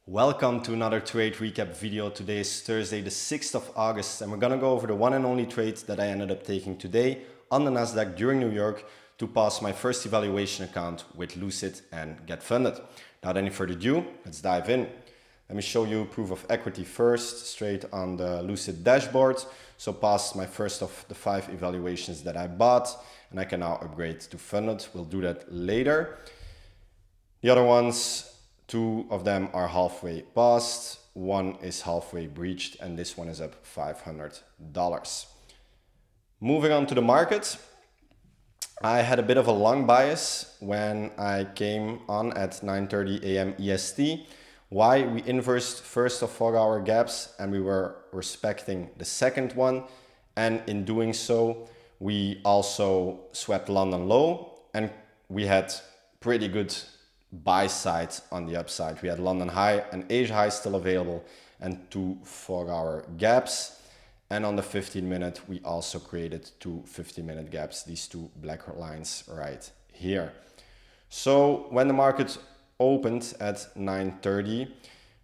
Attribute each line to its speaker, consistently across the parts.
Speaker 1: Welcome to another trade recap video. Today is Thursday the 6th of August and we're gonna go over the one and only trade that I ended up taking today on the Nasdaq during New York to pass my first evaluation account with Lucid and get funded. Without any further ado, let's dive in. Let me show you proof of equity first, straight on the Lucid dashboard. So passed my first of the 5 evaluations that I bought and I can now upgrade to funded. We'll do that later. The other ones, 2 of them are halfway passed, 1 is halfway breached, and this one is up $500. Moving on to the market, I had a bit of a long bias when I came on at 9:30 a.m. EST. Why? We inversed first of 4-hour gaps and we were respecting the second one. And in doing so, we also swept London low and we had pretty good buy side on the upside. We had London high and Asia high still available and 2 4-hour gaps. And on the 15-minute, we also created 2 50-minute gaps, these 2 black lines right here. So when the market opened at 9:30,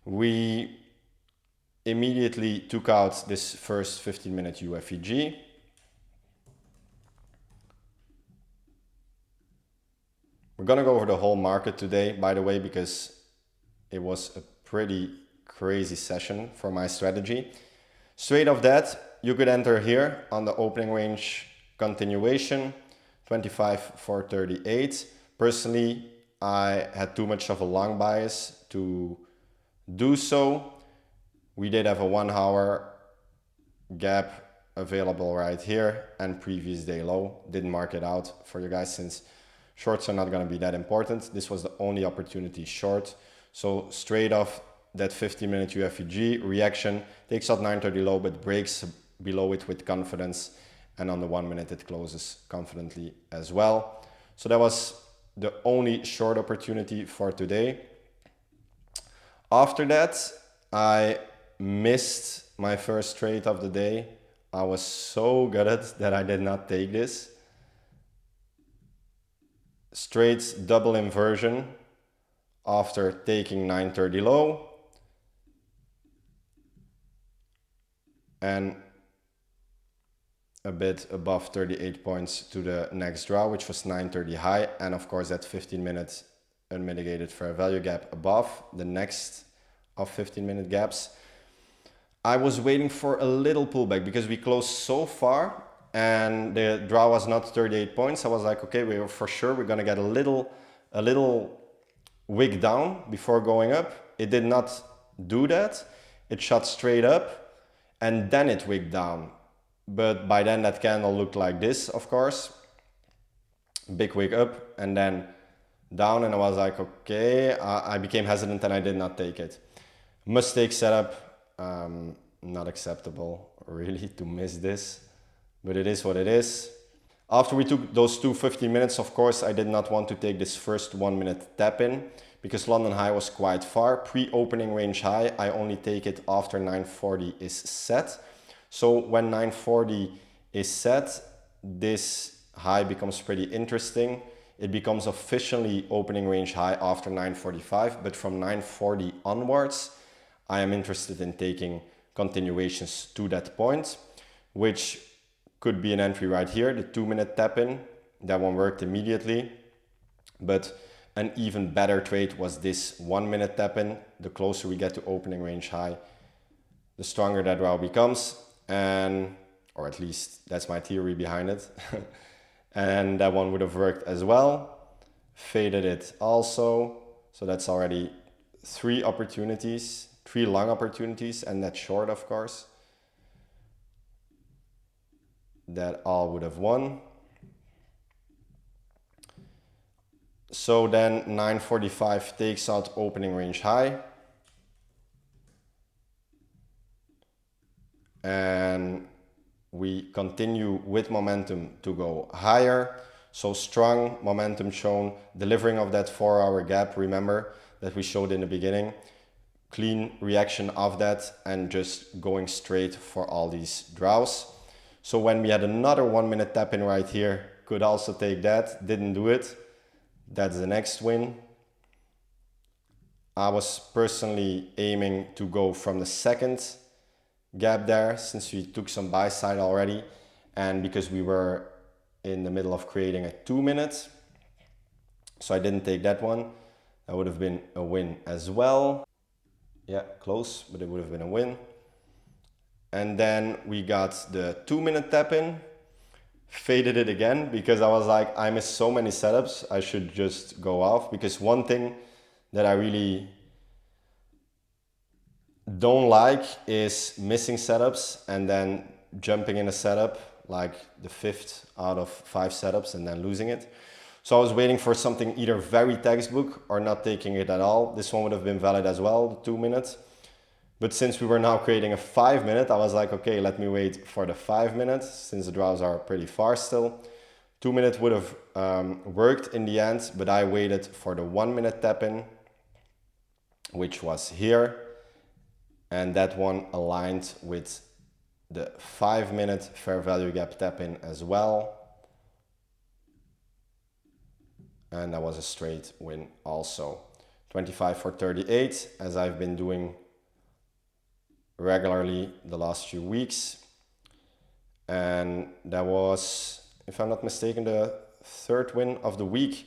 Speaker 1: we immediately took out this first 15-minute UFEG. We're gonna go over the whole market today, by the way, because it was a pretty crazy session for my strategy. Straight off that, you could enter here on the opening range continuation, 25,438. Personally, I had too much of a long bias to do so. We did have a 1-hour gap available right here and previous day low. Didn't mark it out for you guys since shorts are not going to be that important. This was the only opportunity short. So straight off that 50-minute UFEG reaction, takes out 9:30 low, but breaks below it with confidence. And on the 1 minute, it closes confidently as well. So that was the only short opportunity for today. After that, I missed my first trade of the day. I was so gutted that I did not take this. Straight double inversion after taking 9:30 low and a bit above 38 points to the next draw, which was 9:30 high, and of course that 15-minute unmitigated fair value gap above the next of 15-minute gaps. I was waiting for a little pullback because we closed so far and the draw was not 38 points. I was like, okay, we're gonna get a little wick down before going up. It did not do that. It shot straight up and then it wicked down. But by then that candle looked like this, of course. Big wick up and then down, and I was like, okay, I became hesitant and I did not take it. Mistake setup, not acceptable really to miss this. But it is what it is. After we took those 2 50 minutes, of course, I did not want to take this first 1 minute tap in because London high was quite far. Pre-opening range high, I only take it after 9:40 is set. So when 9:40 is set, this high becomes pretty interesting. It becomes officially opening range high after 9:45, but from 9:40 onwards, I am interested in taking continuations to that point, which could be an entry right here, the 2-minute tap in. That one worked immediately. But an even better trade was this 1-minute tap in. The closer we get to opening range high, the stronger that row becomes. And, or at least that's my theory behind it. And that one would have worked as well. Faded it also. So that's already 3 opportunities, 3 long opportunities, and that short, of course. That all would have won. So then 9:45 takes out opening range high. And we continue with momentum to go higher. So strong momentum shown, delivering of that 4-hour gap, remember, that we showed in the beginning. Clean reaction of that and just going straight for all these draws. So when we had another 1-minute tap in right here, could also take that, didn't do it. That's the next win. I was personally aiming to go from the second gap there, since we took some buy side already, and because we were in the middle of creating a 2 minute, so I didn't take that one. That would have been a win as well. Yeah, close, but it would have been a win. And then we got the 2 minute tap in, faded it again because I was like, I missed so many setups, I should just go off. Because one thing that I really don't like is missing setups and then jumping in a setup like the 5th out of 5 setups and then losing it. So I was waiting for something either very textbook or not taking it at all. This one would have been valid as well, the 2 minutes. But since we were now creating a 5 minute, I was like, okay, let me wait for the 5 minutes since the draws are pretty far still. 2 minutes would have worked in the end, but I waited for the 1 minute tap in, which was here. And that one aligned with the 5 minute fair value gap tap in as well. And that was a straight win also. 25 for 38, as I've been doing regularly the last few weeks. And that was, if I'm not mistaken, the third win of the week.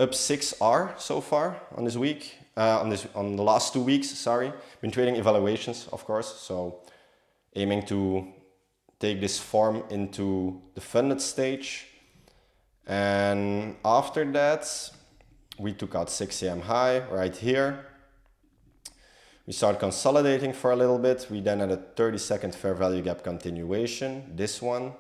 Speaker 1: Up 6R so far on this week, on the last 2 weeks, sorry. Been trading evaluations, of course, so aiming to take this form into the funded stage. And after that, we took out 6 AM high right here. We started consolidating for a little bit. We then had a 30-second fair value gap continuation. This one,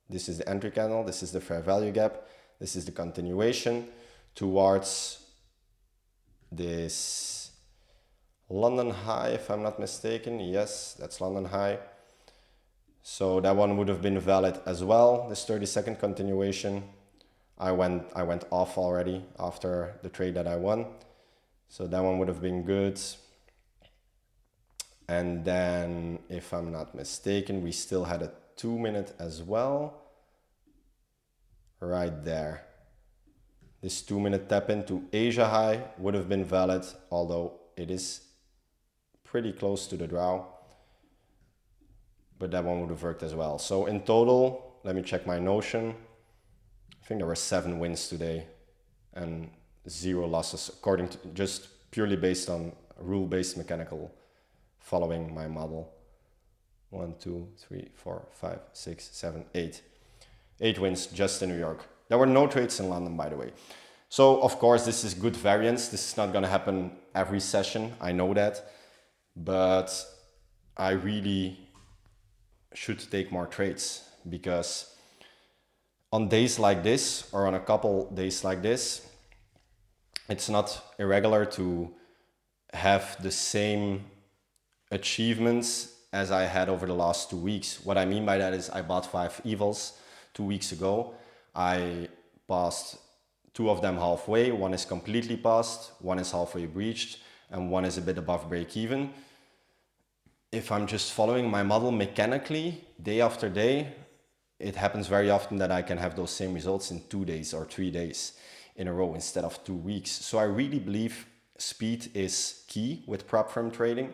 Speaker 1: this is the entry candle, this is the fair value gap, this is the continuation towards this London high, if I'm not mistaken. Yes, that's London high. So that one would have been valid as well, this 30-second continuation. I went off already after the trade that I won. So that one would have been good. And then, if I'm not mistaken, we still had a 2 minute as well. Right there. This 2 minute tap into Asia high would have been valid, although it is pretty close to the draw. But that one would have worked as well. So in total, let me check my Notion. I think there were 7 wins today and 0 losses, according to just purely based on rule-based mechanical following my model. 1, 2, 3, 4, 5, 6, 7, 8. 8 wins just in New York. There were no trades in London, by the way. So, of course, this is good variance. This is not going to happen every session. I know that. But I really should take more trades, because on days like this, or on a couple days like this, it's not irregular to have the same achievements as I had over the last 2 weeks. What I mean by that is I bought 5 evils 2 weeks ago. I passed 2 of them halfway. One is completely passed, one is halfway breached, and one is a bit above break even. If I'm just following my model mechanically, day after day, it happens very often that I can have those same results in 2 days or 3 days in a row instead of 2 weeks. So I really believe speed is key with prop firm trading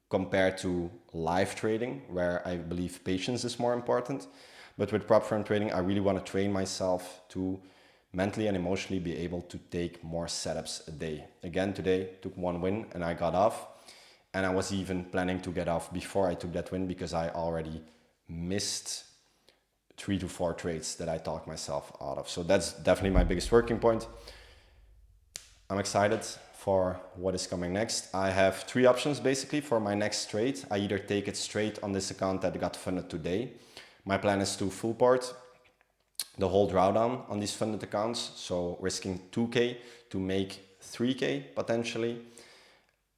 Speaker 1: compared to live trading, where I believe patience is more important. But with prop firm trading, I really want to train myself to mentally and emotionally be able to take more setups a day. Again, today took 1 win and I got off. And I was even planning to get off before I took that win, because I already missed 3 to 4 trades that I talked myself out of. So that's definitely my biggest working point. I'm excited for what is coming next. I have 3 options basically for my next trade. I either take it straight on this account that got funded today. My plan is to full port the whole drawdown on these funded accounts. So risking 2K to make 3K potentially.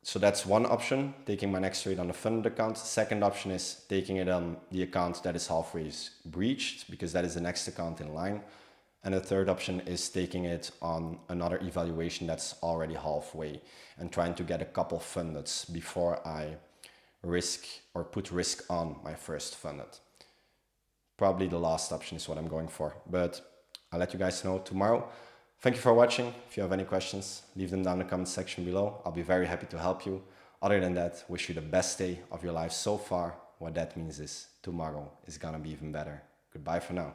Speaker 1: So that's one option, taking my next trade on the funded account. Second option is taking it on the account that is halfway breached, because that is the next account in line. And the third option is taking it on another evaluation that's already halfway and trying to get a couple fundeds before I risk or put risk on my first funded. Probably the last option is what I'm going for, but I'll let you guys know tomorrow. Thank you for watching. If you have any questions, leave them down in the comment section below. I'll be very happy to help you. Other than that, wish you the best day of your life so far. What that means is tomorrow is gonna be even better. Goodbye for now.